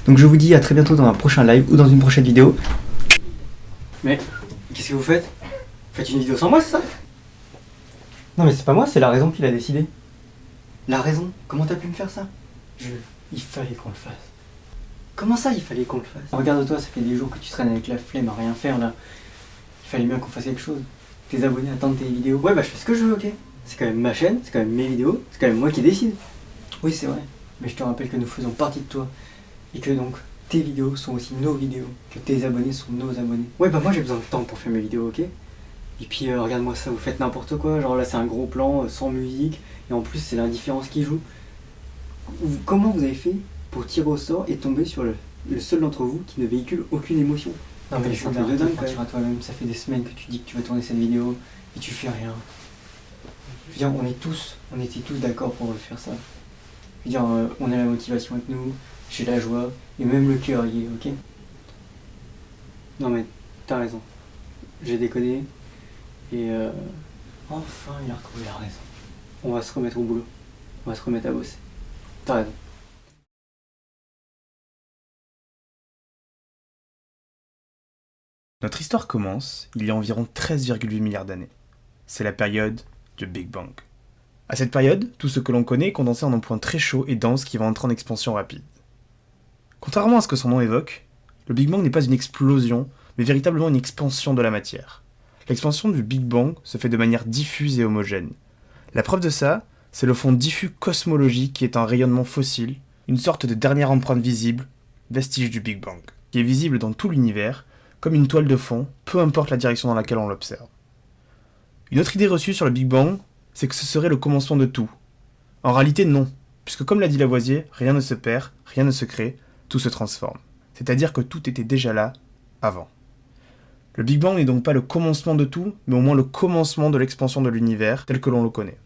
Donc je vous dis à très bientôt dans un prochain live ou dans une prochaine vidéo. Mais qu'est-ce que vous faites? Vous faites une vidéo sans moi, c'est ça? Non mais c'est pas moi, c'est la raison qui l'a décidé. La raison? Comment t'as pu me faire ça? Il fallait qu'on le fasse. Comment ça il fallait qu'on le fasse? Regarde-toi, ça fait des jours que tu traînes avec la flemme à rien faire là. Il fallait bien qu'on fasse quelque chose. Tes abonnés attendent tes vidéos. Ouais bah je fais ce que je veux, ok? C'est quand même ma chaîne, c'est quand même mes vidéos, c'est quand même moi qui décide. Oui c'est vrai, mais je te rappelle que nous faisons partie de toi. Et que donc tes vidéos sont aussi nos vidéos. Que tes abonnés sont nos abonnés. Ouais bah moi j'ai besoin de temps pour faire mes vidéos, ok? Et puis regarde-moi ça, vous faites n'importe quoi. Genre là c'est un gros plan sans musique. Et en plus c'est l'indifférence qui joue. Comment vous avez fait pour tirer au sort et tomber sur le seul d'entre vous qui ne véhicule aucune émotion? Non mais c'est un truc de dingue quoi. Toi-même, ça fait des semaines que tu dis que tu vas tourner cette vidéo et tu fais rien. Je veux dire, on était tous d'accord pour faire ça. Je veux dire, on a la motivation avec nous, j'ai la joie, et même le cœur y est, ok? Non mais, t'as raison. J'ai déconné, et enfin, il a retrouvé la raison. On va se remettre au boulot. On va se remettre à bosser. T'as raison. Notre histoire commence il y a environ 13,8 milliards d'années. C'est la période du Big Bang. À cette période, tout ce que l'on connaît est condensé en un point très chaud et dense qui va entrer en expansion rapide. Contrairement à ce que son nom évoque, le Big Bang n'est pas une explosion, mais véritablement une expansion de la matière. L'expansion du Big Bang se fait de manière diffuse et homogène. La preuve de ça, c'est le fond diffus cosmologique qui est un rayonnement fossile, une sorte de dernière empreinte visible, vestige du Big Bang, qui est visible dans tout l'univers, comme une toile de fond, peu importe la direction dans laquelle on l'observe. Une autre idée reçue sur le Big Bang, c'est que ce serait le commencement de tout. En réalité, non, puisque comme l'a dit Lavoisier, rien ne se perd, rien ne se crée, tout se transforme. C'est-à-dire que tout était déjà là, avant. Le Big Bang n'est donc pas le commencement de tout, mais au moins le commencement de l'expansion de l'univers tel que l'on le connaît.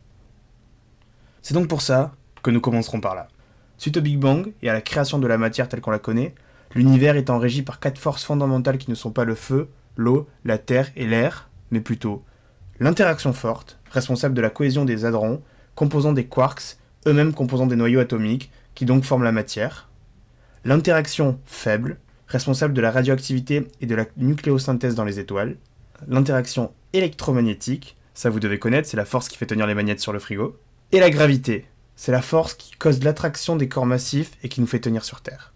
C'est donc pour ça que nous commencerons par là. Suite au Big Bang et à la création de la matière telle qu'on la connaît, l'univers étant régi par 4 forces fondamentales qui ne sont pas le feu, l'eau, la terre et l'air, mais plutôt l'interaction forte, responsable de la cohésion des hadrons, composant des quarks, eux-mêmes composant des noyaux atomiques, qui donc forment la matière, l'interaction faible, responsable de la radioactivité et de la nucléosynthèse dans les étoiles, l'interaction électromagnétique, ça vous devez connaître, c'est la force qui fait tenir les magnettes sur le frigo, et la gravité, c'est la force qui cause l'attraction des corps massifs et qui nous fait tenir sur Terre.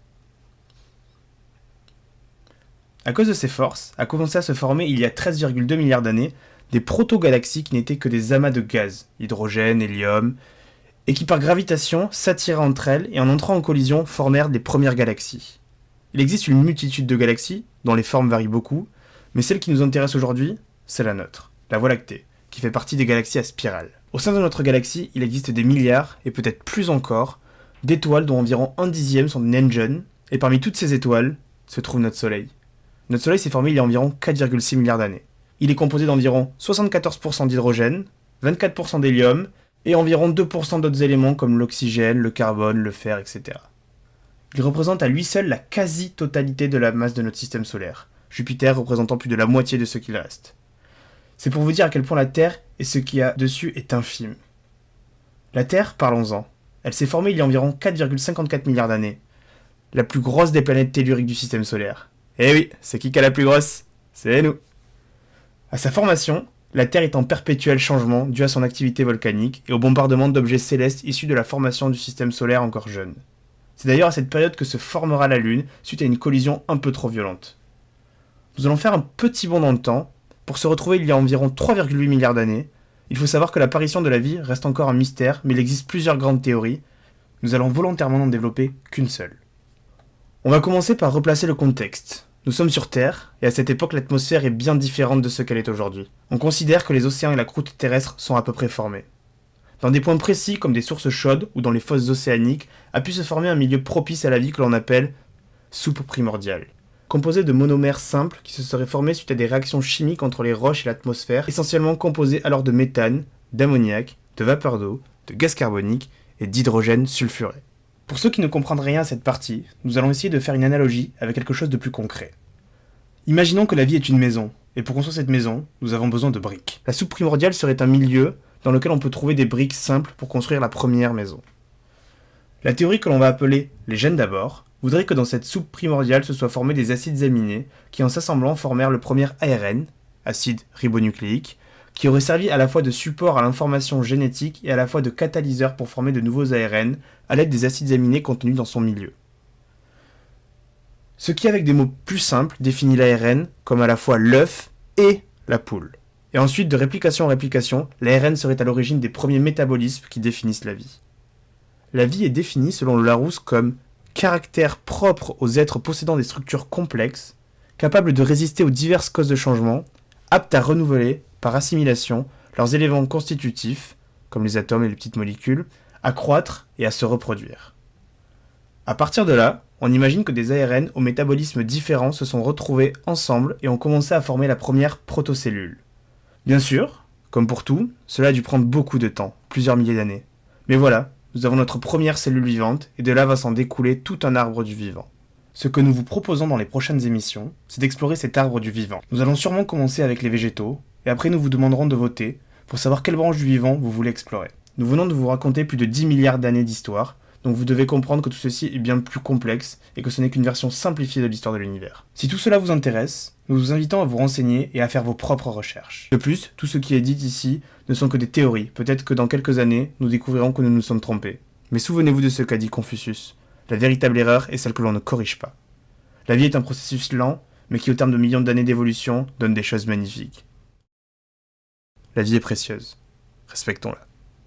À cause de ces forces, a commencé à se former il y a 13,2 milliards d'années des proto-galaxies qui n'étaient que des amas de gaz, hydrogène, hélium, et qui par gravitation s'attiraient entre elles et en entrant en collision formèrent les premières galaxies. Il existe une multitude de galaxies, dont les formes varient beaucoup, mais celle qui nous intéresse aujourd'hui, c'est la nôtre, la Voie lactée, qui fait partie des galaxies à spirale. Au sein de notre galaxie, il existe des milliards, et peut-être plus encore, d'étoiles dont environ 1/10 sont naines jeunes, et parmi toutes ces étoiles se trouve notre Soleil. Notre Soleil s'est formé il y a environ 4,6 milliards d'années. Il est composé d'environ 74% d'hydrogène, 24% d'hélium, et environ 2% d'autres éléments comme l'oxygène, le carbone, le fer, etc. Il représente à lui seul la quasi-totalité de la masse de notre système solaire, Jupiter représentant plus de la moitié de ce qu'il reste. C'est pour vous dire à quel point la Terre et ce qu'il y a dessus est infime. La Terre, parlons-en. Elle s'est formée il y a environ 4,54 milliards d'années. La plus grosse des planètes telluriques du système solaire. Eh oui, c'est qui a la plus grosse? C'est nous. À sa formation, la Terre est en perpétuel changement dû à son activité volcanique et au bombardement d'objets célestes issus de la formation du système solaire encore jeune. C'est d'ailleurs à cette période que se formera la Lune suite à une collision un peu trop violente. Nous allons faire un petit bond dans le temps pour se retrouver il y a environ 3,8 milliards d'années. Il faut savoir que l'apparition de la vie reste encore un mystère, mais il existe plusieurs grandes théories. Nous allons volontairement n'en développer qu'une seule. On va commencer par replacer le contexte. Nous sommes sur Terre, et à cette époque l'atmosphère est bien différente de ce qu'elle est aujourd'hui. On considère que les océans et la croûte terrestre sont à peu près formés. Dans des points précis comme des sources chaudes ou dans les fosses océaniques, a pu se former un milieu propice à la vie que l'on appelle soupe primordiale. Composé de monomères simples qui se seraient formés suite à des réactions chimiques entre les roches et l'atmosphère, essentiellement composées alors de méthane, d'ammoniac, de vapeur d'eau, de gaz carbonique et d'hydrogène sulfuré. Pour ceux qui ne comprennent rien à cette partie, nous allons essayer de faire une analogie avec quelque chose de plus concret. Imaginons que la vie est une maison, et pour construire cette maison, nous avons besoin de briques. La soupe primordiale serait un milieu dans lequel on peut trouver des briques simples pour construire la première maison. La théorie que l'on va appeler les gènes d'abord voudrait que dans cette soupe primordiale se soient formés des acides aminés qui en s'assemblant formèrent le premier ARN, acide ribonucléique, qui aurait servi à la fois de support à l'information génétique et à la fois de catalyseur pour former de nouveaux ARN à l'aide des acides aminés contenus dans son milieu. Ce qui, avec des mots plus simples, définit l'ARN comme à la fois l'œuf et la poule. Et ensuite, de réplication en réplication, l'ARN serait à l'origine des premiers métabolismes qui définissent la vie. La vie est définie selon le Larousse comme caractère propre aux êtres possédant des structures complexes, capables de résister aux diverses causes de changement, aptes à renouveler, par assimilation, leurs éléments constitutifs, comme les atomes et les petites molécules, à croître et à se reproduire. À partir de là, on imagine que des ARN aux métabolismes différents se sont retrouvés ensemble et ont commencé à former la première protocellule. Bien sûr, comme pour tout, cela a dû prendre beaucoup de temps, plusieurs milliers d'années. Mais voilà, nous avons notre première cellule vivante et de là va s'en découler tout un arbre du vivant. Ce que nous vous proposons dans les prochaines émissions, c'est d'explorer cet arbre du vivant. Nous allons sûrement commencer avec les végétaux, et après nous vous demanderons de voter pour savoir quelle branche du vivant vous voulez explorer. Nous venons de vous raconter plus de 10 milliards d'années d'histoire, donc vous devez comprendre que tout ceci est bien plus complexe et que ce n'est qu'une version simplifiée de l'histoire de l'univers. Si tout cela vous intéresse, nous vous invitons à vous renseigner et à faire vos propres recherches. De plus, tout ce qui est dit ici ne sont que des théories. Peut-être que dans quelques années, nous découvrirons que nous nous sommes trompés. Mais souvenez-vous de ce qu'a dit Confucius. La véritable erreur est celle que l'on ne corrige pas. La vie est un processus lent, mais qui au terme de millions d'années d'évolution donne des choses magnifiques. La vie est précieuse. Respectons-la.